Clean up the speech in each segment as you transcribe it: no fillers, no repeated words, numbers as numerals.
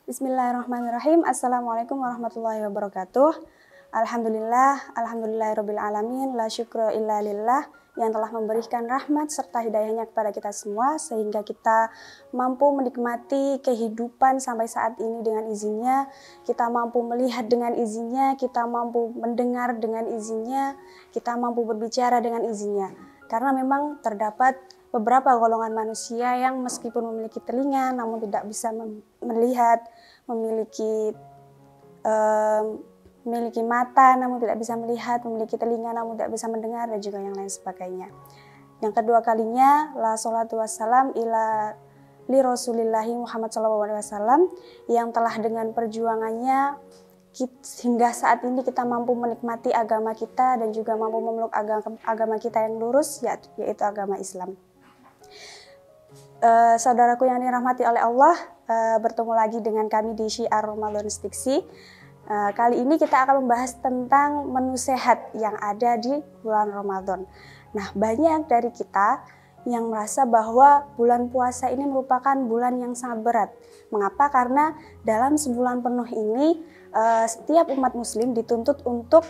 Bismillahirrahmanirrahim. Assalamualaikum warahmatullahi wabarakatuh. Alhamdulillahirabbil alamin, la syukra illa lillah yang telah memberikan rahmat serta hidayahnya kepada kita semua sehingga kita mampu menikmati kehidupan sampai saat ini dengan izinnya, kita mampu melihat dengan izinnya, kita mampu mendengar dengan izinnya, kita mampu berbicara dengan izinnya. Karena memang terdapat beberapa golongan manusia yang meskipun memiliki telinga namun tidak bisa melihat, memiliki mata namun tidak bisa melihat, memiliki telinga namun tidak bisa mendengar, dan juga yang lain sebagainya. Yang kedua kalinya, la sholatu wassalam ila li rasulillahi Muhammad SAW, yang telah dengan perjuangannya hingga saat ini kita mampu menikmati agama kita dan juga mampu memeluk agama kita yang lurus, yaitu agama Islam. Saudaraku yang dirahmati oleh Allah, bertemu lagi dengan kami di Syiar Ramadan Stiksi. Kali ini kita akan membahas tentang menu sehat yang ada di bulan Ramadan. Nah, banyak dari kita yang merasa bahwa bulan puasa ini merupakan bulan yang sangat berat. Mengapa? Karena dalam sebulan penuh ini setiap umat muslim dituntut untuk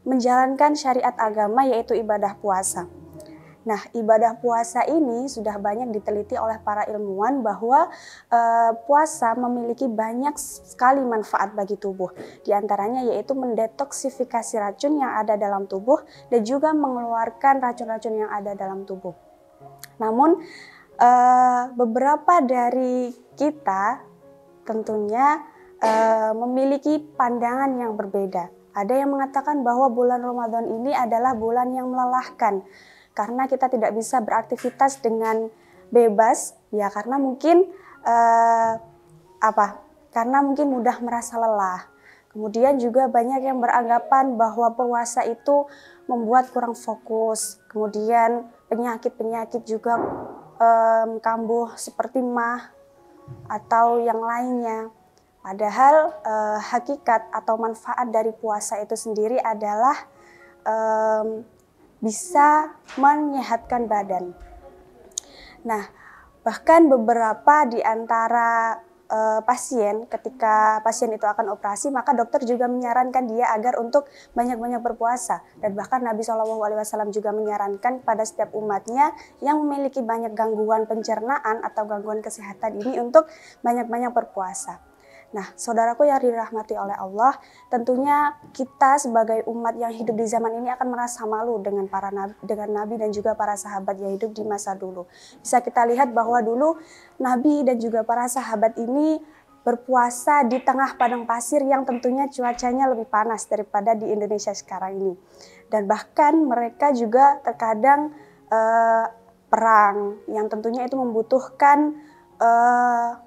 menjalankan syariat agama, yaitu ibadah puasa. Nah, ibadah puasa ini sudah banyak diteliti oleh para ilmuwan bahwa puasa memiliki banyak sekali manfaat bagi tubuh. Di antaranya yaitu mendetoksifikasi racun yang ada dalam tubuh dan juga mengeluarkan racun-racun yang ada dalam tubuh. Namun, beberapa dari kita tentunya memiliki pandangan yang berbeda. Ada yang mengatakan bahwa bulan Ramadan ini adalah bulan yang melelahkan, karena kita tidak bisa beraktivitas dengan bebas, ya karena mungkin karena mungkin mudah merasa lelah. Kemudian juga banyak yang beranggapan bahwa puasa itu membuat kurang fokus. Kemudian penyakit-penyakit juga kambuh seperti mah atau yang lainnya. Padahal hakikat atau manfaat dari puasa itu sendiri adalah bisa menyehatkan badan. Nah, bahkan beberapa di antara pasien, ketika pasien itu akan operasi, maka dokter juga menyarankan dia agar untuk banyak-banyak berpuasa. Dan bahkan Nabi SAW juga menyarankan pada setiap umatnya yang memiliki banyak gangguan pencernaan atau gangguan kesehatan ini untuk banyak-banyak berpuasa. Nah, saudaraku yang dirahmati oleh Allah, tentunya kita sebagai umat yang hidup di zaman ini akan merasa malu dengan Nabi dan juga para sahabat yang hidup di masa dulu. Bisa kita lihat bahwa dulu Nabi dan juga para sahabat ini berpuasa di tengah padang pasir yang tentunya cuacanya lebih panas daripada di Indonesia sekarang ini. Dan bahkan mereka juga terkadang perang yang tentunya itu membutuhkan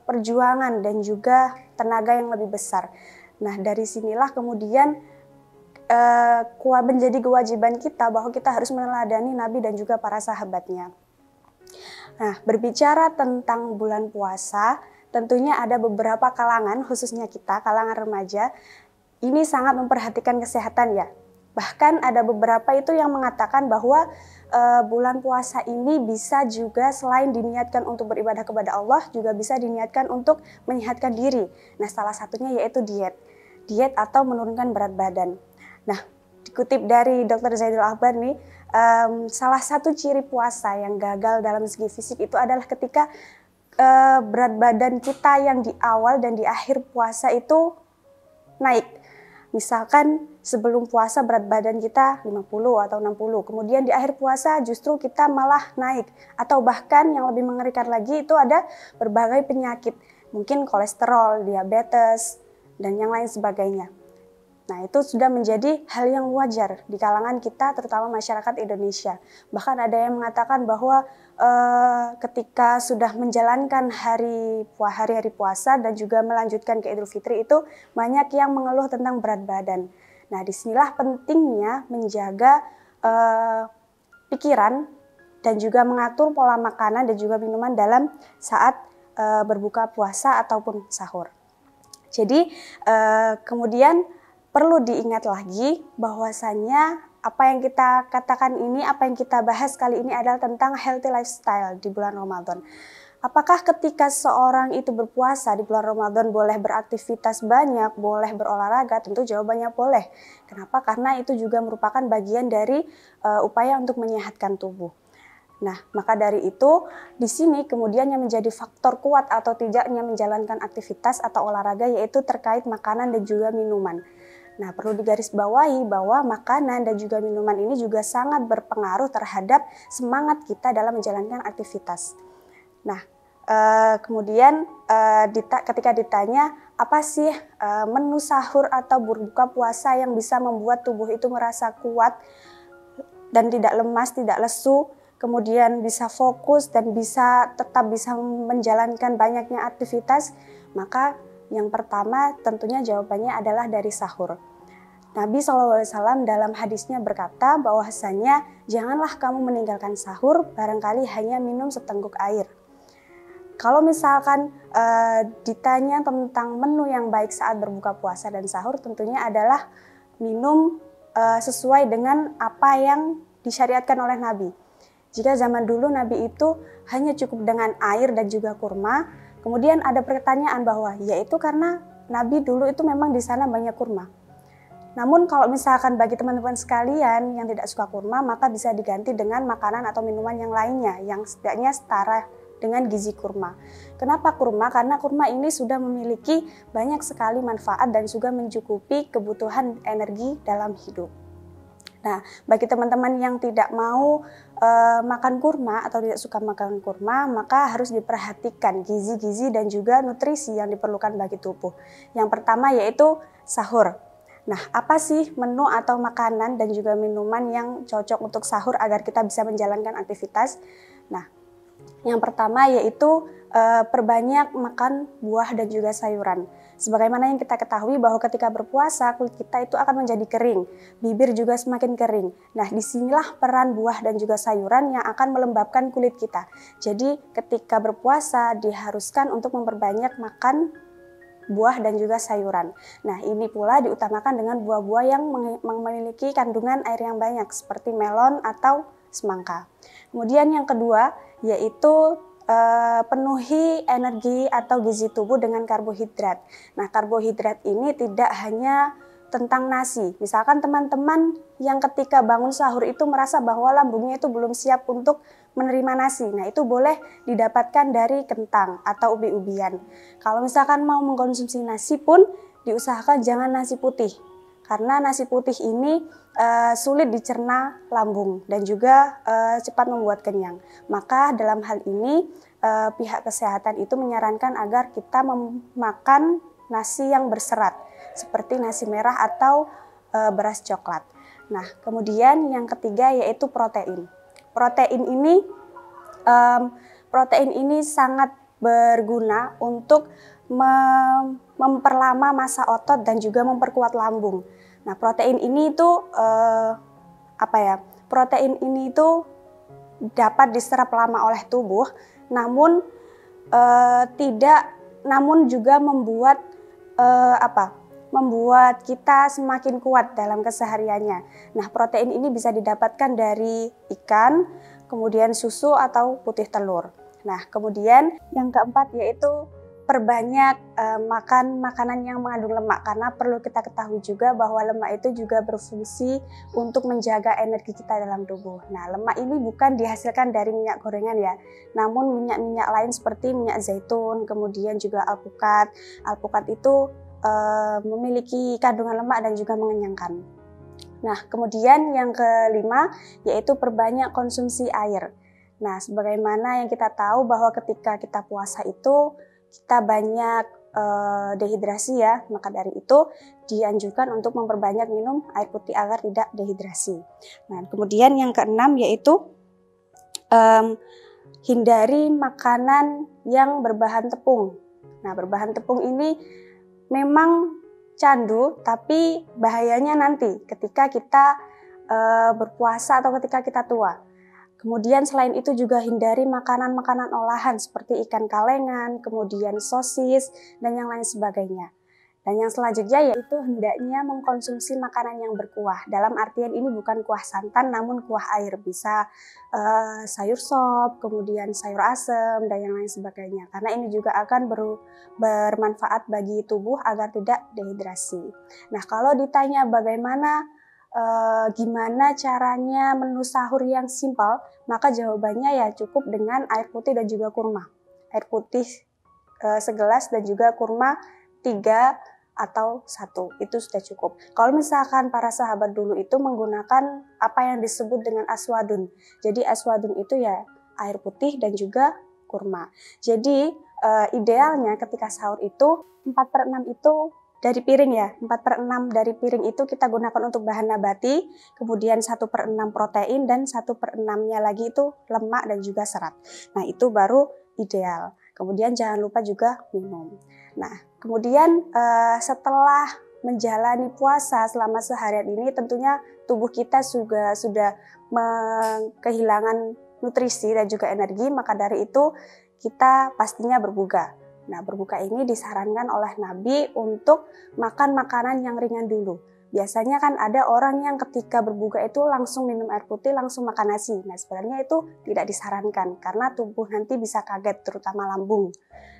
perjuangan dan juga tenaga yang lebih besar. Nah, dari sinilah kemudian menjadi kewajiban kita bahwa kita harus meneladani Nabi dan juga para sahabatnya. Nah, berbicara tentang bulan puasa, tentunya ada beberapa kalangan, khususnya kita, kalangan remaja, ini sangat memperhatikan kesehatan ya. Bahkan ada beberapa itu yang mengatakan bahwa bulan puasa ini bisa juga selain diniatkan untuk beribadah kepada Allah, juga bisa diniatkan untuk menyehatkan diri. Nah, salah satunya yaitu diet atau menurunkan berat badan. Nah, dikutip dari Dr. Zaidul Akbar nih, salah satu ciri puasa yang gagal dalam segi fisik itu adalah ketika berat badan kita yang di awal dan di akhir puasa itu naik. Misalkan sebelum puasa berat badan kita 50 atau 60, kemudian di akhir puasa justru kita malah naik. Atau bahkan yang lebih mengerikan lagi itu ada berbagai penyakit, mungkin kolesterol, diabetes, dan yang lain sebagainya. Nah, itu sudah menjadi hal yang wajar di kalangan kita, terutama masyarakat Indonesia. Bahkan ada yang mengatakan bahwa ketika sudah menjalankan hari-hari puasa dan juga melanjutkan ke Idul Fitri itu banyak yang mengeluh tentang berat badan. Nah, disinilah pentingnya menjaga pikiran dan juga mengatur pola makanan dan juga minuman dalam saat berbuka puasa ataupun sahur. Jadi kemudian perlu diingat lagi bahwasannya apa yang kita katakan ini, apa yang kita bahas kali ini adalah tentang healthy lifestyle di bulan Ramadan. Apakah ketika seorang itu berpuasa di bulan Ramadan boleh beraktivitas banyak, boleh berolahraga? Tentu jawabannya boleh. Kenapa? Karena itu juga merupakan bagian dari upaya untuk menyehatkan tubuh. Nah, maka dari itu di sini kemudian yang menjadi faktor kuat atau tidaknya menjalankan aktivitas atau olahraga yaitu terkait makanan dan juga minuman. Nah, perlu digarisbawahi bahwa makanan dan juga minuman ini juga sangat berpengaruh terhadap semangat kita dalam menjalankan aktivitas. Nah, kemudian ketika ditanya apa sih menu sahur atau berbuka puasa yang bisa membuat tubuh itu merasa kuat dan tidak lemas, tidak lesu, kemudian bisa fokus dan tetap bisa menjalankan banyaknya aktivitas, maka yang pertama tentunya jawabannya adalah dari sahur. Nabi SAW dalam hadisnya berkata bahwasanya janganlah kamu meninggalkan sahur barangkali hanya minum seteguk air. Kalau misalkan ditanya tentang menu yang baik saat berbuka puasa dan sahur, tentunya adalah minum sesuai dengan apa yang disyariatkan oleh Nabi. Jika zaman dulu Nabi itu hanya cukup dengan air dan juga kurma, kemudian ada pertanyaan bahwa yaitu karena Nabi dulu itu memang di sana banyak kurma. Namun kalau misalkan bagi teman-teman sekalian yang tidak suka kurma, maka bisa diganti dengan makanan atau minuman yang lainnya yang setidaknya setara dengan gizi kurma. Kenapa kurma? Karena kurma ini sudah memiliki banyak sekali manfaat dan juga mencukupi kebutuhan energi dalam hidup. Nah, bagi teman-teman yang tidak mau makan kurma atau tidak suka makan kurma, maka harus diperhatikan gizi-gizi dan juga nutrisi yang diperlukan bagi tubuh. Yang pertama yaitu sahur. Nah, apa sih menu atau makanan dan juga minuman yang cocok untuk sahur agar kita bisa menjalankan aktivitas? Nah, yang pertama yaitu perbanyak makan buah dan juga sayuran. Sebagaimana yang kita ketahui bahwa ketika berpuasa kulit kita itu akan menjadi kering, bibir juga semakin kering. Nah, disinilah peran buah dan juga sayuran yang akan melembabkan kulit kita. Jadi ketika berpuasa diharuskan untuk memperbanyak makan buah dan juga sayuran. Nah, ini pula diutamakan dengan buah-buah yang memiliki kandungan air yang banyak seperti melon atau semangka. Kemudian yang kedua yaitu penuhi energi atau gizi tubuh dengan karbohidrat. Nah, karbohidrat ini tidak hanya tentang nasi. Misalkan teman-teman yang ketika bangun sahur itu merasa bahwa lambungnya itu belum siap untuk menerima nasi. Nah, itu boleh didapatkan dari kentang atau ubi-ubian. Kalau misalkan mau mengkonsumsi nasi pun diusahakan jangan nasi putih. Karena nasi putih ini sulit dicerna lambung dan juga cepat membuat kenyang. Maka dalam hal ini pihak kesehatan itu menyarankan agar kita memakan nasi yang berserat seperti nasi merah atau beras coklat. Nah, kemudian yang ketiga yaitu protein. Protein ini sangat berguna untuk memperlama massa otot dan juga memperkuat lambung. Nah, protein ini itu Protein ini itu dapat diserap lama oleh tubuh, namun juga membuat kita semakin kuat dalam kesehariannya. Nah, protein ini bisa didapatkan dari ikan, kemudian susu atau putih telur. Nah, kemudian yang keempat yaitu perbanyak makan makanan yang mengandung lemak, karena perlu kita ketahui juga bahwa lemak itu juga berfungsi untuk menjaga energi kita dalam tubuh. Nah, lemak ini bukan dihasilkan dari minyak gorengan ya, namun minyak-minyak lain seperti minyak zaitun, kemudian juga alpukat. Alpukat itu memiliki kandungan lemak dan juga mengenyangkan. Nah, kemudian yang kelima yaitu perbanyak konsumsi air. Nah, sebagaimana yang kita tahu bahwa ketika kita puasa itu kita banyak dehidrasi ya, maka dari itu dianjurkan untuk memperbanyak minum air putih agar tidak dehidrasi. Nah, kemudian yang keenam yaitu hindari makanan yang berbahan tepung. Nah, berbahan tepung ini memang candu, tapi bahayanya nanti ketika kita berpuasa atau ketika kita tua. Kemudian selain itu juga hindari makanan-makanan olahan seperti ikan kalengan, kemudian sosis, dan yang lain sebagainya. Dan yang selanjutnya yaitu hendaknya mengkonsumsi makanan yang berkuah. Dalam artian ini bukan kuah santan namun kuah air. Bisa sayur sop, kemudian sayur asem, dan yang lain sebagainya. Karena ini juga akan bermanfaat bagi tubuh agar tidak dehidrasi. Nah, kalau ditanya bagaimana gimana caranya menu sahur yang simpel, maka jawabannya ya cukup dengan air putih dan juga kurma. Air putih segelas dan juga kurma 3 atau 1, itu sudah cukup. Kalau misalkan para sahabat dulu itu menggunakan apa yang disebut dengan aswadun. Jadi aswadun itu ya air putih dan juga kurma. Jadi idealnya ketika sahur itu 4/6 itu dari piring ya, 4/6 dari piring itu kita gunakan untuk bahan nabati, kemudian 1/6 protein, dan 1/6-nya lagi itu lemak dan juga serat. Nah, itu baru ideal. Kemudian jangan lupa juga minum. Nah, kemudian setelah menjalani puasa selama seharian ini tentunya tubuh kita juga sudah kehilangan nutrisi dan juga energi, maka dari itu kita pastinya berbuka. Nah, berbuka ini disarankan oleh Nabi untuk makan makanan yang ringan dulu. Biasanya kan ada orang yang ketika berbuka itu langsung minum air putih, langsung makan nasi. Nah, sebenarnya itu tidak disarankan karena tubuh nanti bisa kaget, terutama lambung.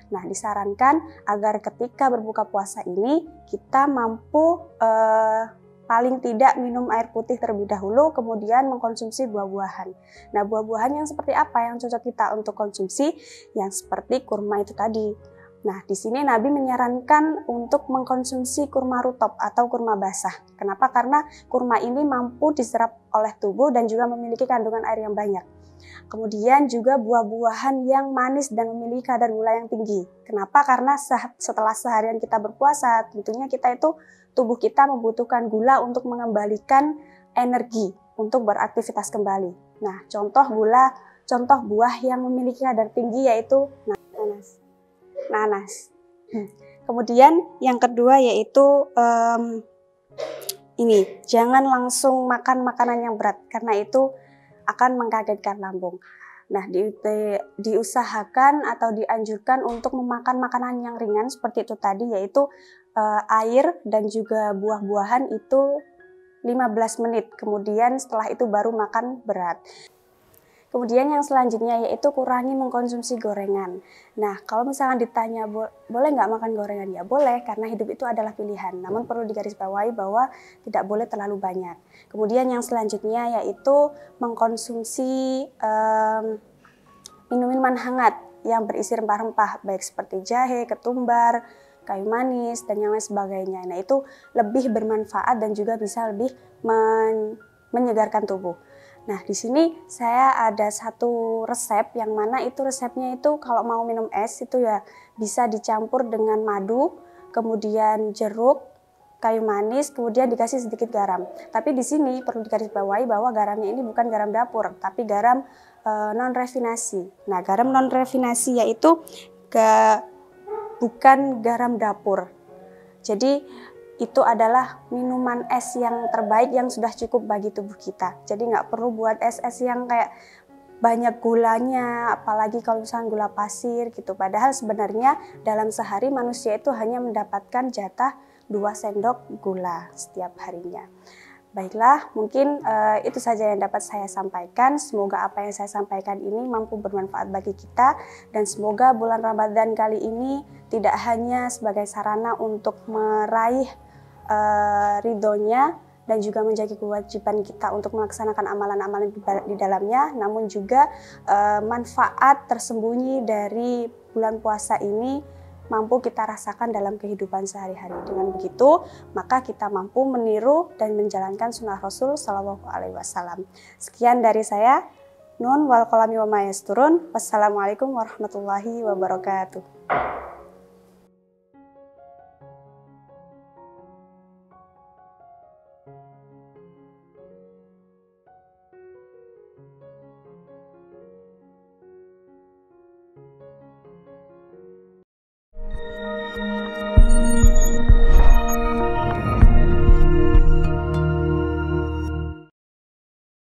Nah, disarankan agar ketika berbuka puasa ini kita mampu paling tidak minum air putih terlebih dahulu, kemudian mengkonsumsi buah-buahan. Nah, buah-buahan yang seperti apa yang cocok kita untuk konsumsi? Yang seperti kurma itu tadi. Nah, di sini Nabi menyarankan untuk mengkonsumsi kurma rutop atau kurma basah. Kenapa? Karena kurma ini mampu diserap oleh tubuh dan juga memiliki kandungan air yang banyak. Kemudian juga buah-buahan yang manis dan memiliki kadar gula yang tinggi. Kenapa? Karena setelah seharian kita berpuasa, tentunya tubuh kita membutuhkan gula untuk mengembalikan energi untuk beraktivitas kembali. Nah, contoh buah yang memiliki kadar tinggi yaitu nanas. Kemudian yang kedua yaitu jangan langsung makan makanan yang berat karena itu akan mengkagetkan lambung. Nah, diusahakan atau dianjurkan untuk memakan makanan yang ringan seperti itu tadi, yaitu air dan juga buah-buahan itu 15 menit. Kemudian setelah itu baru makan berat. Kemudian yang selanjutnya yaitu kurangi mengkonsumsi gorengan. Nah, kalau misalnya ditanya boleh nggak makan gorengan? Ya boleh, karena hidup itu adalah pilihan. Namun perlu digarisbawahi bahwa tidak boleh terlalu banyak. Kemudian yang selanjutnya yaitu mengkonsumsi minuman hangat yang berisi rempah-rempah, baik seperti jahe, ketumbar, kayu manis, dan yang lain sebagainya. Nah, itu lebih bermanfaat dan juga bisa lebih menyegarkan tubuh. Nah, di sini saya ada satu resep yang mana itu resepnya itu kalau mau minum es itu ya bisa dicampur dengan madu, kemudian jeruk, kayu manis, kemudian dikasih sedikit garam. Tapi di sini perlu digarisbawahi bahwa garamnya ini bukan garam dapur, tapi garam non-refinasi. Nah, garam non-refinasi yaitu bukan garam dapur. Jadi itu adalah minuman es yang terbaik yang sudah cukup bagi tubuh kita. Jadi nggak perlu buat es-es yang kayak banyak gulanya, apalagi kalau misalnya gula pasir gitu. Padahal sebenarnya dalam sehari manusia itu hanya mendapatkan jatah 2 sendok gula setiap harinya. Baiklah, mungkin itu saja yang dapat saya sampaikan. Semoga apa yang saya sampaikan ini mampu bermanfaat bagi kita. Dan semoga bulan Ramadan kali ini tidak hanya sebagai sarana untuk meraih ridhonya dan juga menjaga kewajiban kita untuk melaksanakan amalan-amalan di dalamnya, namun juga manfaat tersembunyi dari bulan puasa ini mampu kita rasakan dalam kehidupan sehari-hari. Dengan begitu, maka kita mampu meniru dan menjalankan sunnah Rasul Shallallahu Alaihi Wasallam. Sekian dari saya. Nun wal qalami wa ma yasturun. Wassalamualaikum warahmatullahi wabarakatuh.